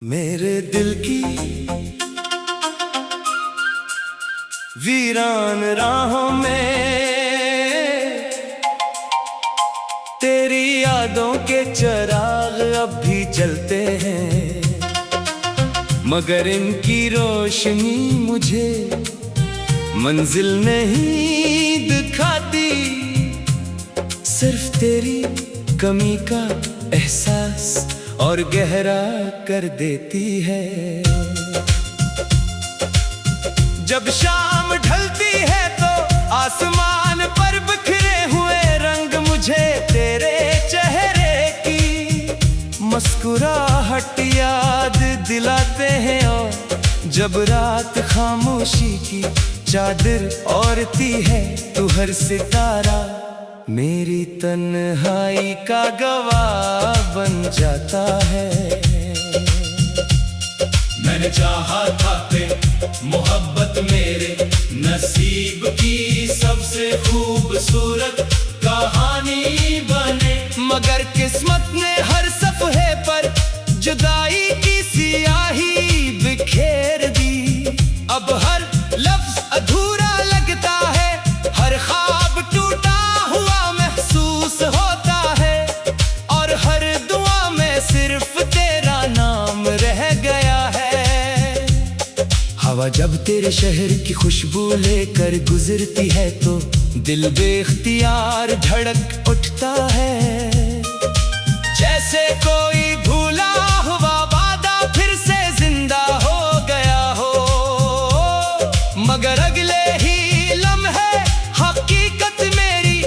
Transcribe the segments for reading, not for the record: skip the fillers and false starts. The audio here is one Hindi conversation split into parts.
मेरे दिल की वीरान राहों में तेरी यादों के चिराग अब भी जलते हैं, मगर इनकी रोशनी मुझे मंजिल नहीं दिखाती। सिर्फ तेरी कमी का एहसास और गहरा कर देती है। जब शाम ढलती है तो आसमान पर बिखरे हुए रंग मुझे तेरे चेहरे की मुस्कुराहट याद दिलाते हैं। और जब रात खामोशी की चादर ओढ़ती है तो हर सितारा मेरी तन्हाई का गवाह बन जाता है। मैंने चाहा था कि मोहब्बत मेरे नसीब की सबसे खूबसूरत कहानी बने, मगर किस्मत ने हर सफ़े पर जुदाई की सियाही बिखेर दी। अब हर लफ्ज अधूरा लगता है, हर ख्वाब टूटा हुआ महसूस होता है, और हर दुआ में सिर्फ तेरा नाम रह गया है। हवा जब तेरे शहर की खुशबू लेकर गुजरती है तो दिल बेख्तियार धड़क उठता है। जैसे कोई भूला हुआ वादा फिर से जिंदा हो गया हो, मगर अगले ही लम्हे हकीकत मेरी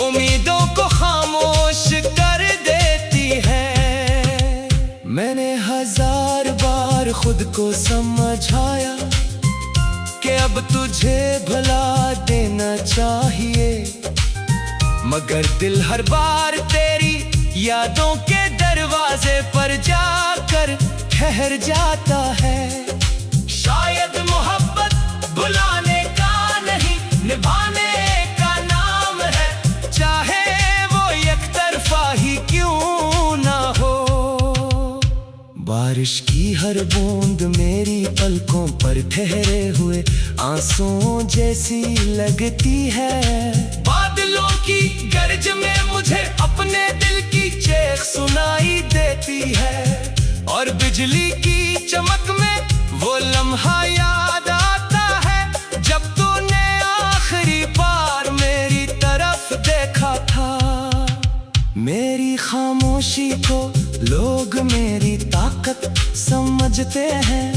उम्मीदों को खामोश कर देती है। मैंने हजार बार खुद को समझाया कि अब तुझे भुला देना चाहिए, मगर दिल हर बार तेरी यादों के दरवाजे पर जाकर ठहर जाता है। शायद मोहब्बत बुलाने का नहीं निभाने का नाम है, चाहे वो एक तरफा ही क्यों ना हो। बारिश की हर बूंद मेरी पलकों पर ठहरे हुए आंसुओं जैसी लगती है। बादलों की गर्ज में मुझे अपने दिल की चेख सुनाई देती है, और बिजली की चमक में वो लम्हा याद आता है जब तूने आखिरी बार मेरी तरफ देखा था। मेरी खामोशी को लोग मेरी ताकत समझते हैं,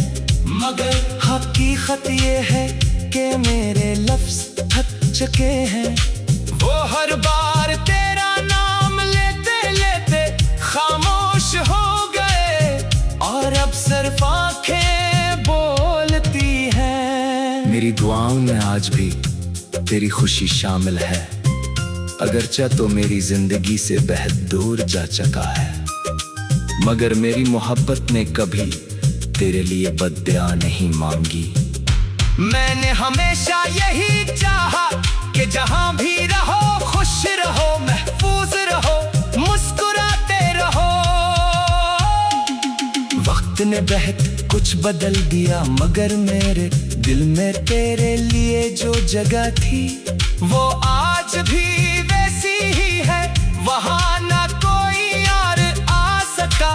मगर हकीकत ये है कि मेरे लफ्ज थक चुके हैं। वो हर बार तेरा नाम लेते लेते खामोश हो गए, और अब सिर्फ आंखें बोलती हैं। मेरी दुआओं में आज भी तेरी खुशी शामिल है, अगरचे तो मेरी जिंदगी से बेहद दूर जा चुका है, मगर मेरी मोहब्बत ने कभी तेरे लिए बद्दुआ नहीं मांगी। मैंने हमेशा यही चाहा कि जहां भी रहो खुश रहो, महफूज रहो, मुस्कुराते रहो। वक्त ने बहुत कुछ बदल दिया, मगर मेरे दिल में तेरे लिए जो जगह थी वो आज भी वैसी ही है। वहां ना कोई यार आ सका,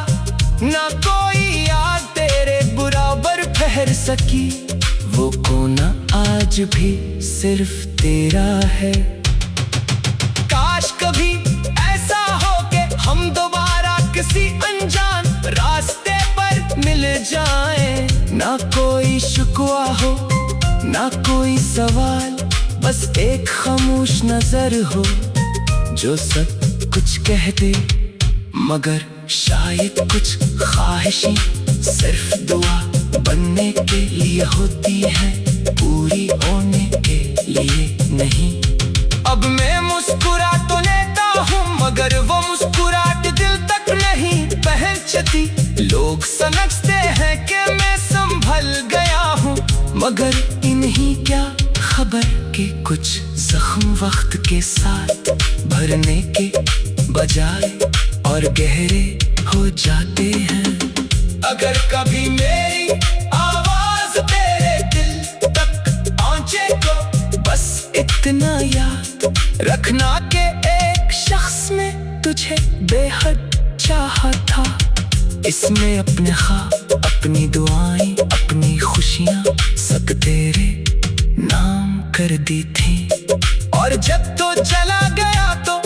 ना कोई याद तेरे बराबर ठहर सकी। वो कोना आज भी सिर्फ तेरा है। काश कभी ऐसा हो कि हम दोबारा किसी अनजान रास्ते पर मिल जाएं, ना कोई शिकवा हो ना कोई सवाल, बस एक खामोश नजर हो जो सब कुछ कह दे। मगर शायद कुछ ख्वाहिशें सिर्फ दुआ बनने के लिए होती है, पूरी होने के लिए नहीं। अब मैं मुस्कुरा तो लेता हूँ, मगर वो मुस्कुराहट दिल तक नहीं पहुंचती। लोग समझते हैं कि मैं संभल गया हूँ, मगर इन्हीं क्या खबर के कुछ जख्म वक्त के साथ भरने के बजाय और गहरे हो जाते हैं। अगर कभी मेरी आवाज तेरे दिल तक पहुंचे तो बस इतना याद रखना के एक शख्स ने तुझे बेहद चाहा था। इसमें अपने ख्वाब, अपनी दुआएं, अपनी खुशियां सब तेरे नाम कर दी थी। और जब तो चला गया तो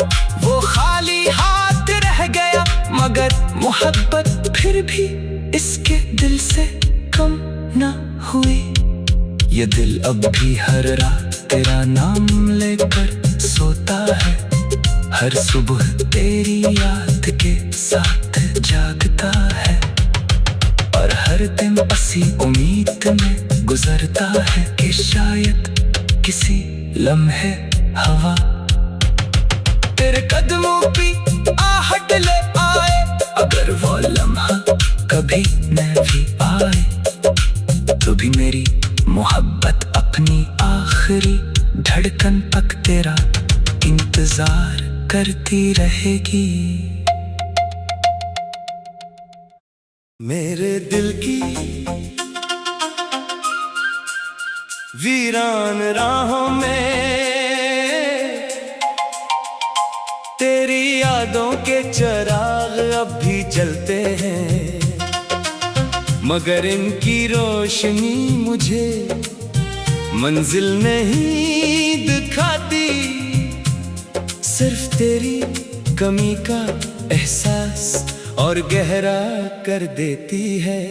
वो खाली हाथ रह गया, मगर मोहब्बत फिर भी इसके दिल से कम न हुई। ये दिल अब भी हर रात तेरा नाम लेकर सोता है, हर सुबह तेरी याद के साथ जागता है, और हर दिन इसी उम्मीद में गुजरता है कि शायद किसी लम्हे हवा तेरे कदमों की आहट ले आए। अगर वो लम्हा कभी न भी आए तो भी मेरी मोहब्बत अपनी आखिरी धड़कन तक तेरा इंतजार करती रहेगी। मेरे दिल की वीरान राहों में तेरी यादों के चिराग अब भी जलते हैं, मगर इनकी रोशनी मुझे मंजिल नहीं दिखाती। सिर्फ तेरी कमी का एहसास और गहरा कर देती है।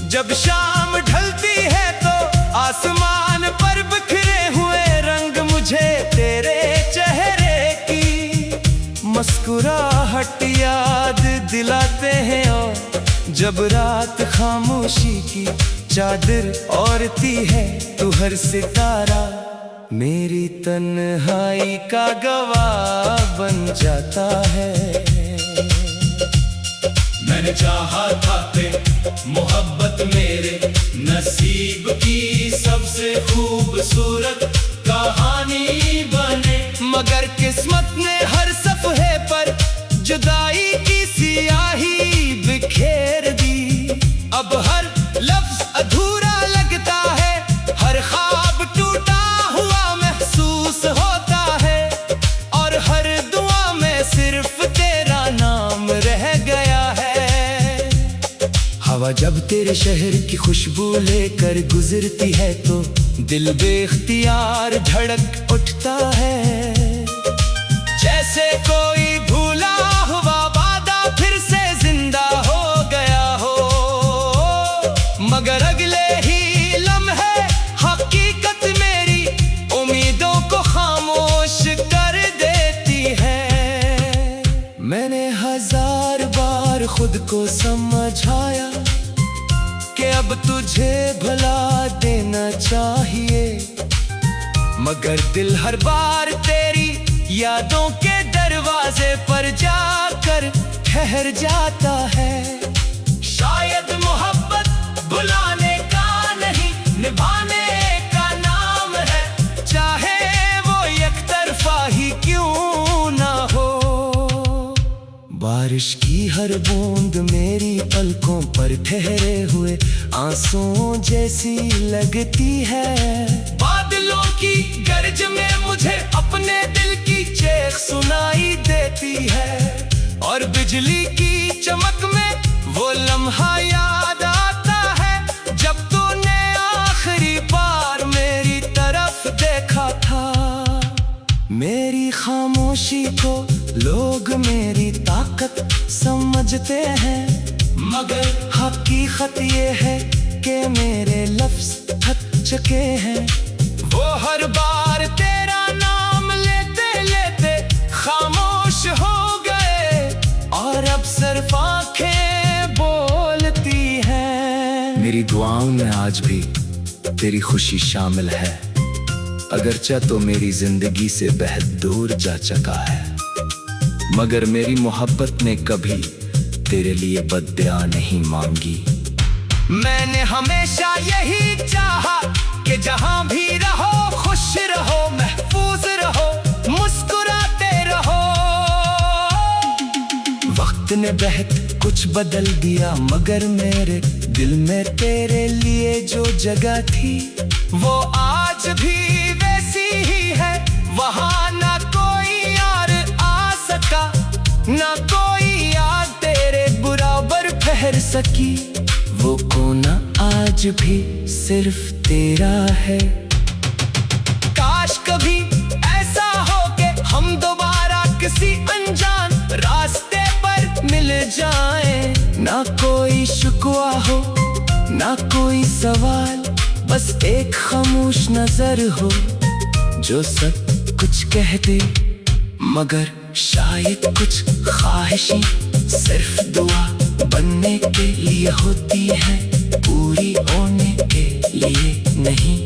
जब शाम ढलती है तो आसमान पर बिखरे हुए रंग मुझे तेरे चेहरे की मुस्कुराहट याद दिलाते हैं, और जब रात खामोशी की चादर ओढ़ती है तो हर सितारा मेरी तन्हाई का गवाह बन जाता है। मैंने चाहा था कि मोहब्बत मेरे नसीब की सबसे खूबसूरत कहानी बने, मगर किस्मत ने हर सफ़े पर जुदाई की सियाही बिखेर दी। अब हर लफ्ज अधूरा लगता है, हर ख्वाब टूटा हुआ महसूस होता है, और हर दुआ में सिर्फ तेरा नाम रह गया है। हवा जब तेरे शहर की खुशबू लेकर गुजरती है तो दिल बेख्तियार धड़क उठता है, जैसे कोई भूला हुआ वादा फिर से जिंदा हो गया हो। मगर अगले ही लम्हे हकीकत मेरी उम्मीदों को खामोश कर देती है। मैंने हजार बार खुद को समझाया कि अब तुझे भुला देना चाहिए, मगर दिल हर बार तेरी यादों के दरवाजे पर जाकर ठहर जाता है। शायद मोहब्बत बुलाने का नहीं निभाने का नाम है, चाहे वो एक तरफा ही क्यों ना हो। बारिश की हर बूंद मेरी पलकों पर ठहरे हुए आंसुओं जैसी लगती है। बादलों की गर्ज में मुझे अपने दिल की चेख सुनाई देती है, और बिजली की चमक में वो लम्हा याद आता है जब तूने आखिरी बार मेरी तरफ देखा था। मेरी खामोशी को लोग मेरी ताकत समझते हैं, मगर हकीकत ये है कि मेरे लफ्ज थक चुके हैं। वो हर बार तेरा नाम लेते लेते खामोश हो गए, और अब सिर्फ आंखें बोलती हैं। मेरी दुआओं में आज भी तेरी खुशी शामिल है, अगरचे तो मेरी जिंदगी से बेहद दूर जा चुका है, मगर मेरी मोहब्बत ने कभी तेरे लिए बद्दुआ नहीं मांगी। मैंने हमेशा यही चाहा कि जहां भी रहो खुश रहो, महफूज रहो, मुस्कुराते रहो। वक्त वक्त ने बहुत कुछ बदल दिया, मगर मेरे दिल में तेरे लिए जो जगह थी वो आज भी वैसी ही है। वहाँ ना कोई और आ सका, ना कोई याद तेरे बराबर ठहर सकी। वो कोना आज भी सिर्फ तेरा है। काश कभी ऐसा हो कि हम दोबारा किसी अनजान रास्ते पर मिल जाएं। ना कोई शिकवा हो, ना कोई सवाल, बस एक खामोश नजर हो जो सब कुछ कह दे। मगर शायद कुछ ख्वाहिशें सिर्फ दुआ बनने के लिए होती है, पूरी होने के लिए नहीं।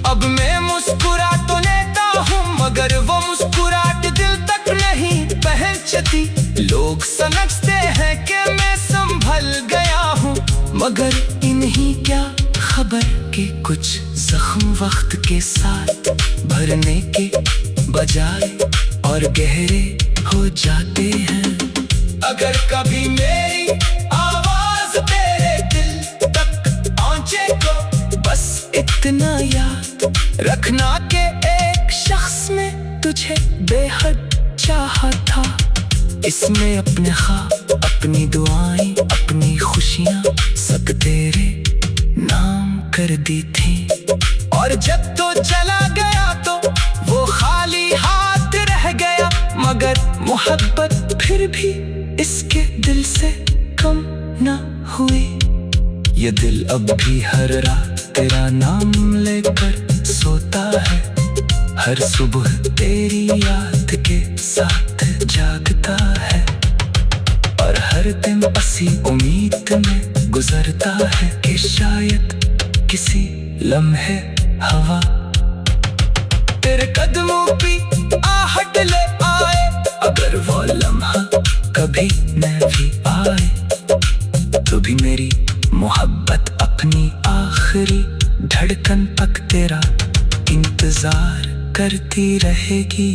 अब मैं मुस्कुरा तो लेता हूँ, मगर वो मुस्कुराहट दिल तक नहीं पहुंचती। लोग समझते हैं कि मैं संभल गया हूँ, मगर इन्हीं क्या खबर कि कुछ जख्म वक्त के साथ भरने के बजाय और गहरे हो जाते हैं। अगर कभी मेरी आवाज तेरे दिल तक पहुंचे तो बस इतना याद रखना कि एक शख्स ने तुझे बेहद चाहा था। इसमें अपने ख्वाब, अपनी दुआएं, अपनी खुशियां सब तेरे नाम कर दी थी। और जब तो चला गया तो वो खाली हाथ रह गया, मगर मोहब्बत फिर भी इसके दिल से कम न हुई। ये दिल अब भी हर रात तेरा नाम लेकर सोता है, हर सुबह तेरी याद के साथ जागता है, और हर दिन इसी उम्मीद में गुजरता है कि शायद किसी लम्हे हवा तेरे कदमों की आहट ले आए। अगर वो लम्हा कभी न भी आए तो भी मेरी मोहब्बत अपनी आखिरी धड़कन तक तेरा इंतजार करती रहेगी।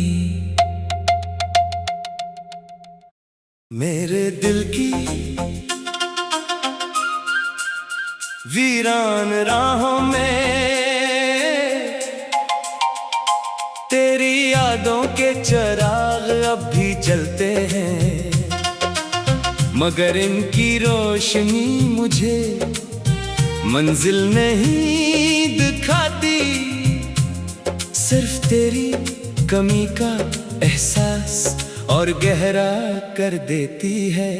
मेरे दिल की वीरान राहों में तेरी यादों के चिराग अब भी जलते हैं, मगर इनकी रोशनी मुझे मंजिल नहीं दिखाती। सिर्फ तेरी कमी का एहसास और गहरा कर देती है।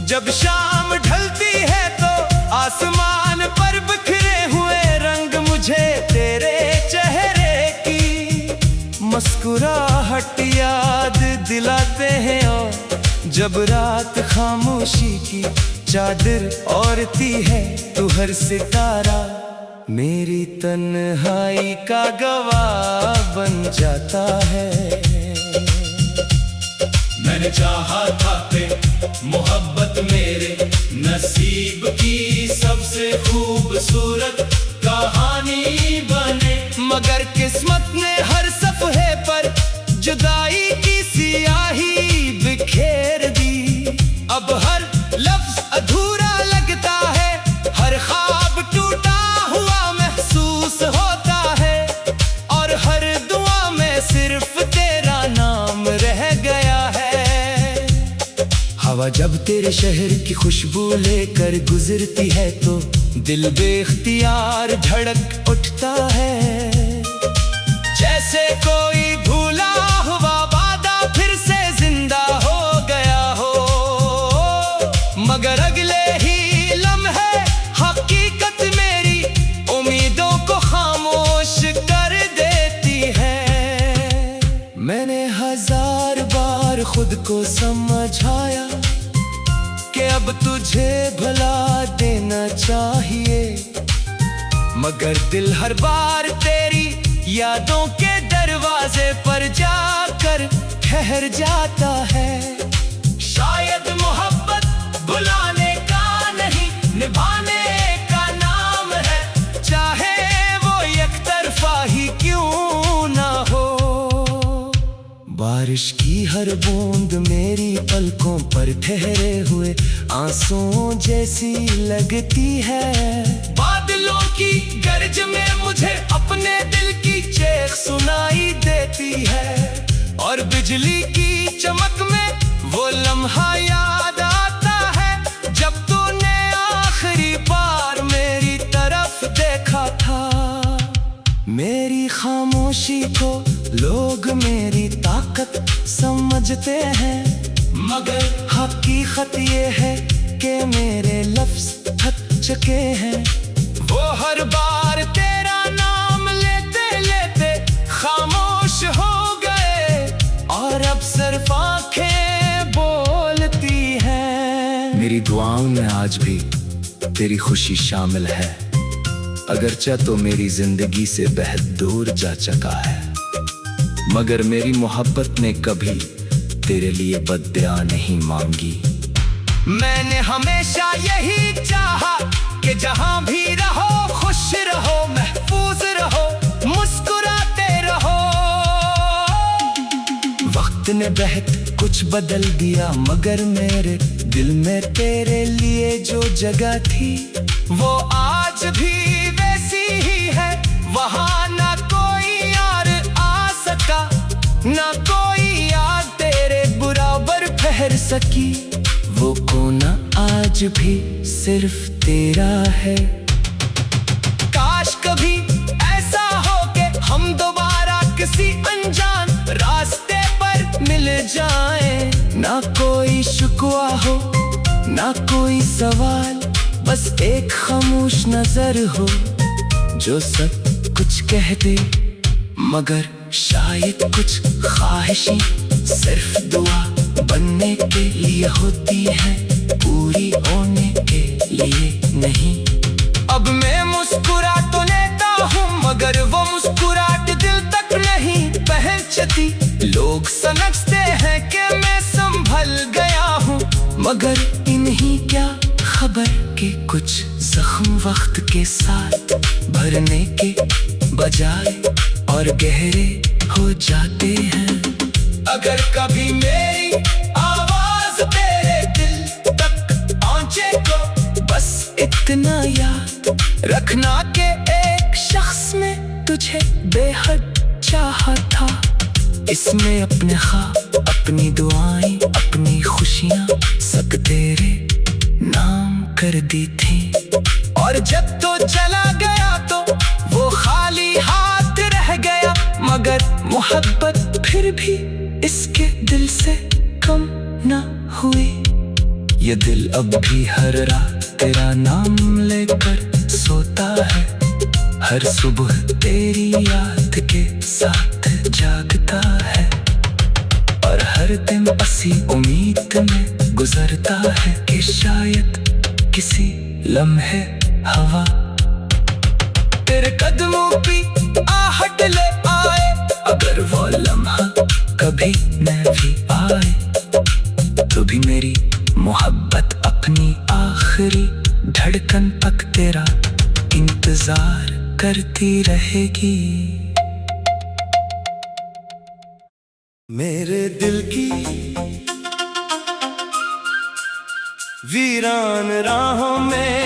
जब शाम ढलती है तो आसमान पर बिखरे हुए रंग मुझे तेरे चेहरे की मुस्कुराहट याद दिलाते हैं, और जब रात खामोशी की चादर ओढ़ती है तो हर सितारा मेरी तन्हाई का गवाह बन जाता है। मैंने चाहा था कि मोहब्बत मेरे नसीब की सबसे खूबसूरत कहानी बने, मगर किस्मत ने हर सफ़े पर जुदाई की सियाही बिखेर दी। अब हर लफ्ज अधूरा लगता है, हर ख्वाब टूटा हुआ महसूस होता है, और हर दुआ में सिर्फ तेरा नाम रह गया है। हवा जब तेरे शहर की खुशबू लेकर गुजरती है तो दिल बेख्तियार धड़क उठता है, जैसे कोई भूला हुआ वादा फिर से जिंदा हो गया हो। मगर अगले ही लम्हे हकीकत मेरी उम्मीदों को खामोश कर देती है। मैंने हजार बार खुद को समझाया कि अब तुझे भुला देना चाहिए, मगर दिल हर बार तेरी यादों के दरवाजे पर जाकर ठहर जाता है। शायद मोहब्बत बुलाने का नहीं निभाने का नाम है, चाहे वो एक तरफा ही क्यों ना हो। बारिश की हर बूंद मेरी पलकों पर ठहरे हुए आंसुओं जैसी लगती है। बादलों की गर्ज में मुझे अपने दिल की चेख सुनाई देती है, और बिजली की चमक में वो लम्हा याद आता है जब तूने आखिरी बार मेरी तरफ देखा था। मेरी खामोशी को लोग मेरी ताकत समझते हैं, मगर हकीकत ये है कि मेरे लफ्ज थक चुके हैं। वो हर बार तेरा नाम लेते लेते खामोश हो गए, और अब सिर्फ आंखें बोलती हैं। मेरी दुआओं में आज भी तेरी खुशी शामिल है, अगरचे तो मेरी जिंदगी से बेहद दूर जा चुका है, मगर मेरी मोहब्बत ने कभी तेरे लिए बद्दुआ नहीं मांगी। मैंने हमेशा यही चाहा कि जहां भी रहो खुश रहो, महफूज रहो, मुस्कुराते रहो। वक्त ने बहुत कुछ बदल दिया, मगर मेरे दिल में तेरे लिए जो जगह थी वो आज भी वैसी ही है। वहां ना कोई यार आ सका, ना कोई याद तेरे बराबर ठहर सकी। वो कोना आज भी सिर्फ तेरा है। काश कभी ऐसा हो कि हम दोबारा किसी अनजान रास्ते पर मिल जाएं, ना कोई शिकवा हो ना कोई सवाल, बस एक खामोश नजर हो जो सब कुछ कह दे। मगर शायद कुछ ख्वाहिशें सिर्फ दुआ बनने के लिए होती है, पूरी होने के लिए नहीं। अब मैं मुस्कुरा तो लेता हूँ, मगर वो मुस्कुराहट दिल तक नहीं पहुंचती। लोग समझते हैं कि मैं संभल गया हूँ, मगर इन्हीं क्या खबर के कुछ जख्म वक्त के साथ भरने के बजाय और गहरे हो जाते हैं। अगर कभी मेरी आवाज तेरे दिल तक पहुंचे तो बस इतना याद रखना कि एक शख्स ने तुझे बेहद चाहा था। इसमें अपने ख्वाब, अपनी दुआएं, अपनी खुशियां सब तेरे नाम कर दी थी। और जब तो चला गया तो वो खाली हाथ रह गया, मगर मोहब्बत फिर भी इसके दिल से कम न हुई। ये दिल अब भी हर रात तेरा नाम लेकर सोता है, हर सुबह तेरी याद के साथ जागता है, और हर दिन इसी उम्मीद में गुजरता है कि शायद किसी लम्हे हवा तेरे कदमों की आहट ले आए। अगर वो लम्हा कभी न भी आए तो भी मेरी मोहब्बत अपनी आखिरी धड़कन तक तेरा इंतजार करती रहेगी। मेरे दिल की वीरान राहों में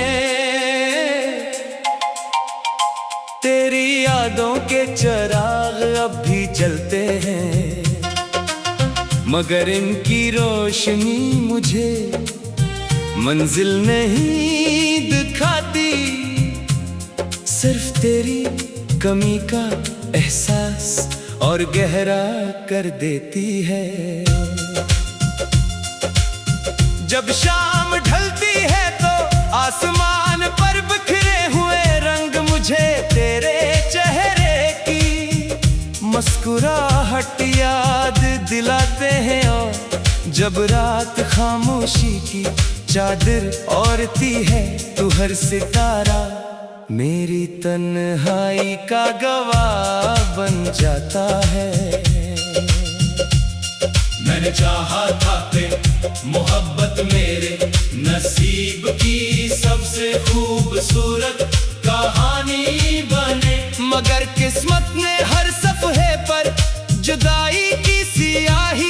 तेरी यादों के चिराग अब भी जलते हैं, मगर इनकी रोशनी मुझे मंजिल नहीं दिखाती। सिर्फ तेरी कमी का एहसास और गहरा कर देती है। जब शाम ढलती है तो आसमान पर बिखरे हुए रंग मुझे तेरे चेहरे की मुस्कुराहट याद दिलाते हैं, और जब रात खामोशी की चादर ओढ़ती है तू हर सितारा मेरी तन्हाई का गवाह बन जाता है। मैंने चाहा था कि मोहब्बत मेरे नसीब की सबसे खूबसूरत कहानी बने, मगर किस्मत ने हर सफ़े पर जुदाई की सियाही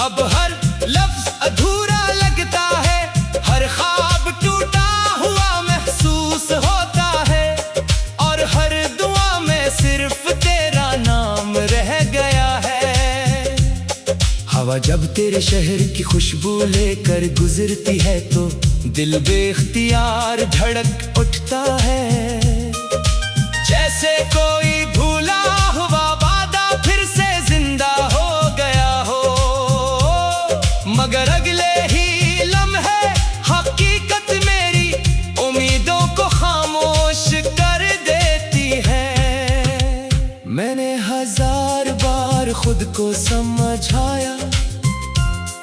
अब हर लफ्ज अधूरा लगता है, हर ख्वाब टूटा हुआ महसूस होता है, और हर दुआ में सिर्फ तेरा नाम रह गया है। हवा जब तेरे शहर की खुशबू लेकर गुजरती है तो दिल बेख्तियार धड़क उठता है, जैसे कोई भूला हुआ वादा फिर से जिंदा हो गया हो। मगर अगले ही लम्हे हकीकत मेरी उम्मीदों को खामोश कर देती है। मैंने 1000 बार खुद को समझाया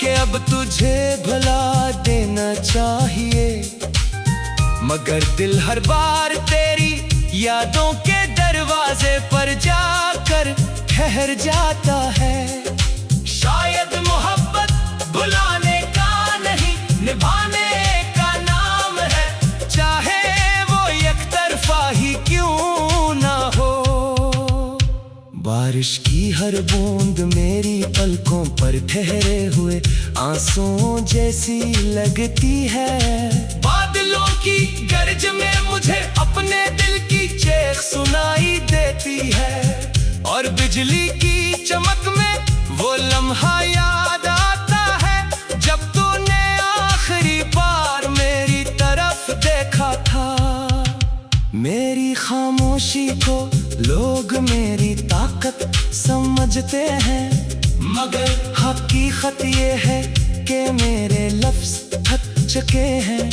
कि अब तुझे भुला देना चाहिए, मगर दिल हर बार तेरी यादों के दरवाजे पर जाकर ठहर जाता है। शायद मोहब्बत बुलाने का नहीं, निभाने का नाम है, चाहे वो एक तरफा ही क्यों ना हो। बारिश की हर बूंद मेरी पलकों पर ठहरे हुए आंसुओं जैसी लगती है। बादलों की गर्ज में मुझे अपने दिल की चेख सुनाई देती है, और बिजली की चमक में वो लम्हा याद आता है जब तूने आखिरी बार मेरी तरफ देखा था। मेरी खामोशी को लोग मेरी ताकत समझते हैं, मगर हकीकत ये है कि मेरे लफ्ज थक चुके हैं।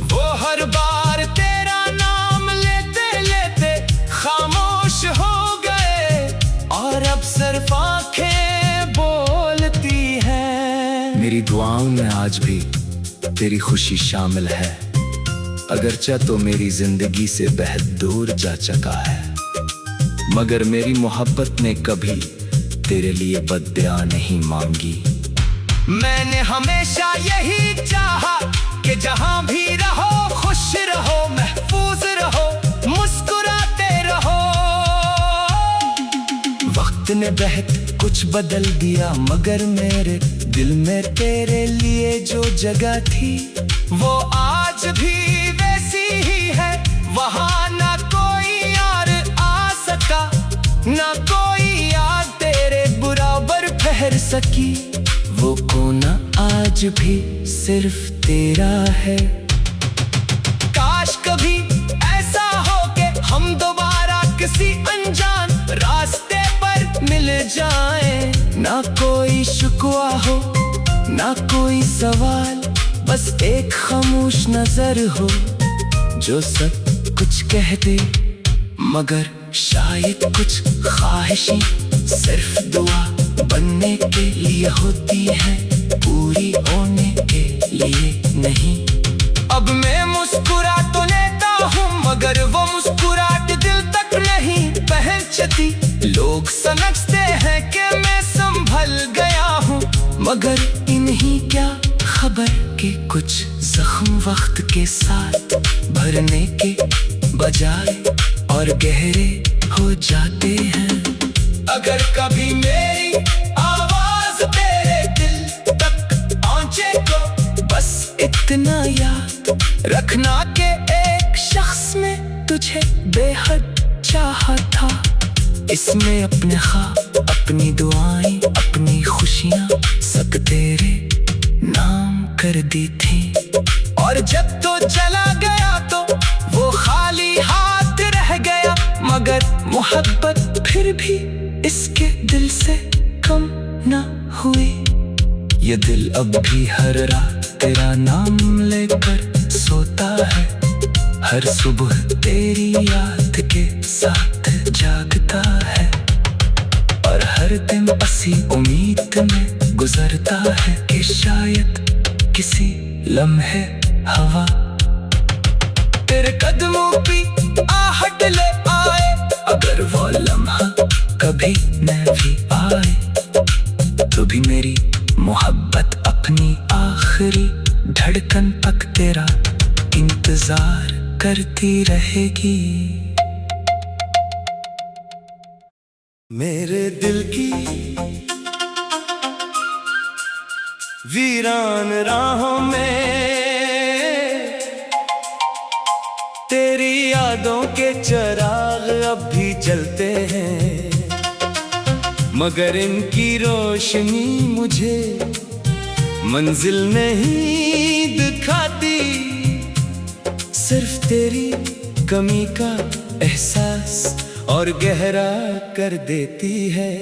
वो हर बार तेरा नाम लेते लेते खामोश हो गए, और अब सिर्फ आंखें बोलती हैं। मेरी दुआओं में आज भी तेरी खुशी शामिल है, अगरचे तो मेरी जिंदगी से बेहद दूर जा चुका है, मगर मेरी मोहब्बत ने कभी तेरे लिए बद्दुआ नहीं मांगी। मैंने हमेशा यही चाहा कि जहां भी रहो खुश रहो, महफूज रहो, मुस्कुराते रहो। वक्त ने बहुत कुछ बदल दिया, मगर मेरे दिल में तेरे लिए जो जगह थी वो आज भी वैसी ही है। वहां ना कोई यार आ सका, ना कोई याद तेरे बराबर ठहर सकी। वो कोना आज भी सिर्फ तेरा है। काश कभी ऐसा हो कि हम दोबारा किसी अनजान रास्ते पर मिल जाएं, ना कोई शिकवा हो ना कोई सवाल, बस एक खामोश नजर हो जो सब कुछ कह दे। मगर शायद कुछ ख्वाहिशें सिर्फ दुआ बनने के लिए होती है, पूरी होने के लिए नहीं। अब मैं मुस्कुरा तो लेता हूँ, मगर वो मुस्कुराहट दिल तक नहीं पहुंचती। लोग समझते हैं कि मैं संभल गया हूँ, मगर इन्हीं क्या खबर कि कुछ जख्म वक्त के साथ भरने के बजाय और गहरे हो जाते हैं। अगर कभी मेरी आवाज तेरे दिल तक पहुंचे तो बस इतना याद रखना कि एक शख्स ने तुझे बेहद चाहा था। इसमें अपने ख्वाब, अपनी दुआएं, अपनी खुशियां सब तेरे नाम कर दी थी। और जब तो चला गया तो वो खाली हाथ रह गया, मगर मोहब्बत फिर भी इसके दिल से कम न हुई। ये दिल अब भी हर रात तेरा नाम लेकर सोता है, हर सुबह तेरी याद के साथ जागता है, और हर दिन इसी उम्मीद में गुजरता है कि शायद किसी लम्हे हवा तेरे कदमों की आहट ले आए। अगर वो लम्हा कभी न भी आए तो भी मेरी मोहब्बत अपनी आखिरी धड़कन तक तेरा इंतजार करती रहेगी। मेरे दिल की वीरान राहों में तेरी यादों के चिराग अब भी जलते हैं, मगर इनकी रोशनी मुझे मंजिल नहीं दिखाती। सिर्फ तेरी कमी का एहसास और गहरा कर देती है।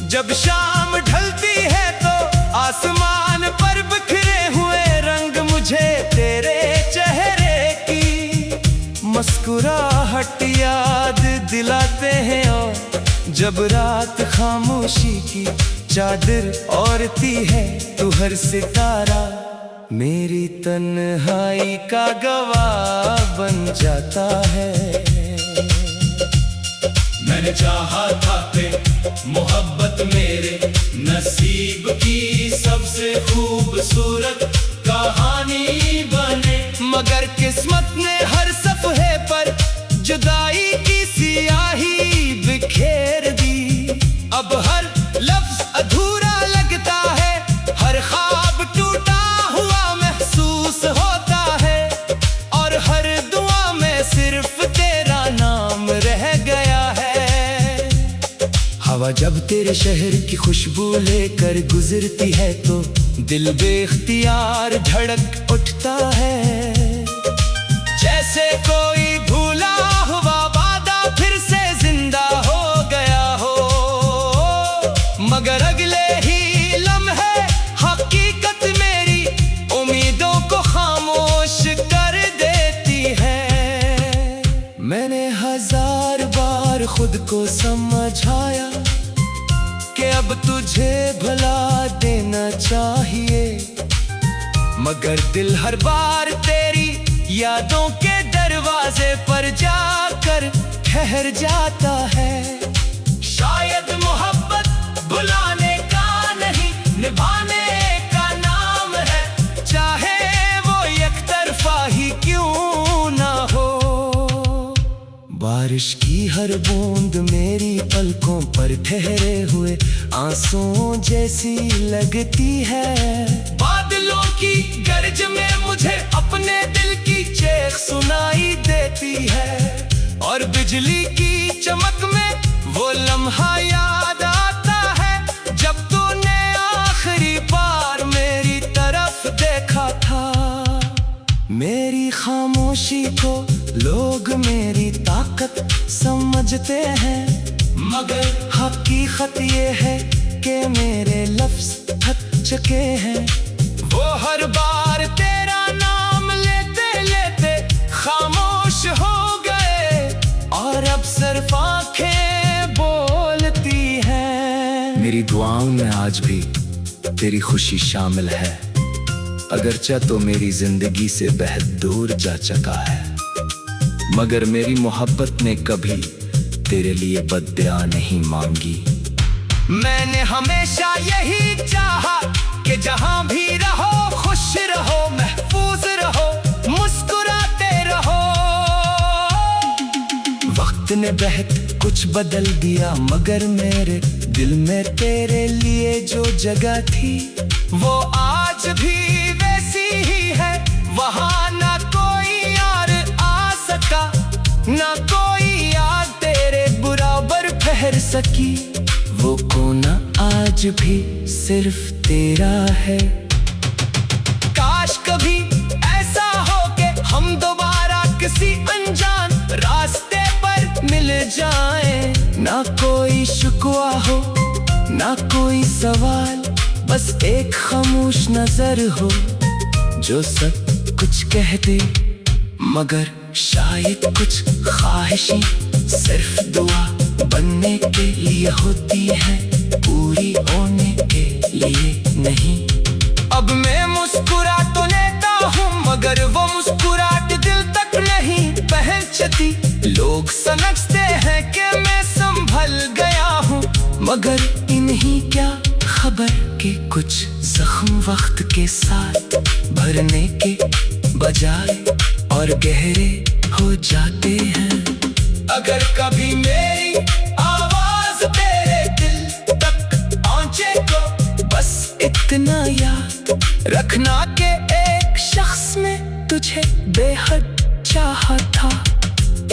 जब शाम ढलती है तो आसमान पर बिखरे हुए रंग मुझे तेरे चेहरे की मुस्कुराहट याद दिलाते हैं। और जब रात खामोशी की चादर ओढ़ती है तो हर सितारा मेरी तन्हाई का गवाह बन जाता है। मैंने चाहा था कि मोहब्बत मेरे नसीब की सबसे खूबसूरत कहानी बने, मगर किस्मत ने हर सफ़े पर जुदाई की सियाही बिखेर दी। अब हर लफ्ज अधूरा लगता है, हर ख्वाब टूटा हुआ महसूस होता है, और हर दुआ में सिर्फ तेरा नाम रह गया है। हवा जब तेरे शहर की खुशबू लेकर गुजरती है तो दिल बेख्तियार धड़क उठता है। जैसे कोई भूला हुआ वादा फिर से जिंदा हो गया हो, मगर अगले ही लम्हे हकीकत मेरी उम्मीदों को खामोश कर देती है। मैंने हजार बार खुद को समझाया कि अब तुझे भुला देना चाहिए, मगर दिल हर बार तेरी यादों के दरवाजे पर जाकर ठहर जाता है। शायद मोहब्बत बुलाने का नहीं निभाने का नाम है, चाहे वो एक तरफा ही क्यों ना हो। बारिश की हर बूंद मेरी पलकों पर ठहरे हुए आंसुओं जैसी लगती है। बादलों की गरज में मुझे अपने दिल की चीख सुनाई देती है, और बिजली की चमक में वो लम्हा याद आता है जब तूने आखिरी बार मेरी तरफ देखा था। मेरी खामोशी को लोग मेरी ताकत समझते हैं, मगर हकीकत ये है कि मेरे लफ्ज थक चुके हैं। वो हर बार तेरा नाम लेते लेते खामोश हो गए, और अब सिर्फ आंखें बोलती हैं। मेरी दुआओं में आज भी तेरी खुशी शामिल है, अगरचे तो मेरी जिंदगी से बेहद दूर जा चुका है, मगर मेरी मोहब्बत ने कभी तेरे लिए बद्दुआ नहीं मांगी। मैंने हमेशा यही चाहा कि जहां भी रहो खुश रहो, महफूज रहो, मुस्कुराते रहो। वक्त ने बहुत कुछ बदल दिया, मगर मेरे दिल में तेरे लिए जो जगह थी वो आज भी वैसी ही है। वहां ना कोई और आ सका, ना कोई याद तेरे बराबर ठहर सकी। वो कोना आज भी सिर्फ तेरा है। काश कभी ऐसा हो कि हम दोबारा किसी अनजान रास्ते पर मिल जाएं, ना कोई शिकवा हो ना कोई सवाल, बस एक खामोश नजर हो जो सब कुछ कह दे। मगर शायद कुछ ख्वाहिशें सिर्फ दुआ बनने के लिए होती है, पूरी होने के लिए नहीं। अब मैं मुस्कुरा तो लेता हूँ, मगर वो मुस्कुराहट दिल तक नहीं पहुंचती। लोग समझते हैं कि मैं संभल गया हूँ, मगर इन्हीं क्या खबर कि कुछ जख्म वक्त के साथ भरने के बजाय और गहरे हो जाते हैं। अगर कभी मेरी आवाज तेरे दिल तक पहुंचे तो इतना याद रखना के एक शख्स ने तुझे बेहद चाहा था।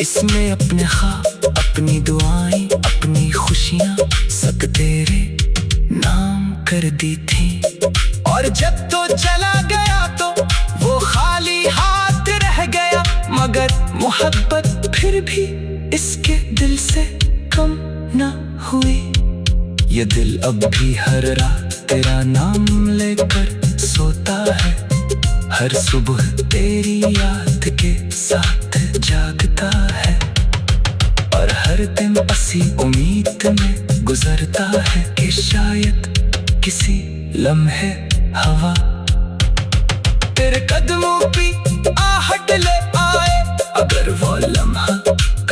इसमें अपने ख्वाब, अपनी दुआएं, अपनी खुशियां सब तेरे नाम कर दी थी। और जब तो चला गया तो वो खाली हाथ रह गया, मगर मोहब्बत फिर भी इसके दिल से कम न हुई। ये दिल अब भी हर रात तेरा नाम लेकर सोता है, हर सुबह तेरी याद के साथ जागता है, और हर दिन इसी उम्मीद में गुजरता है कि शायद किसी लम्हे हवा तेरे कदमों की आहट ले आए। अगर वो लम्हा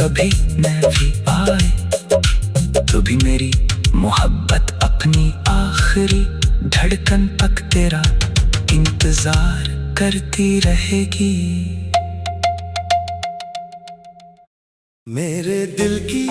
कभी न भी आए तो भी मेरी मोहब्बत अपनी आखिरी धड़कन तक तेरा इंतजार करती रहेगी। मेरे दिल की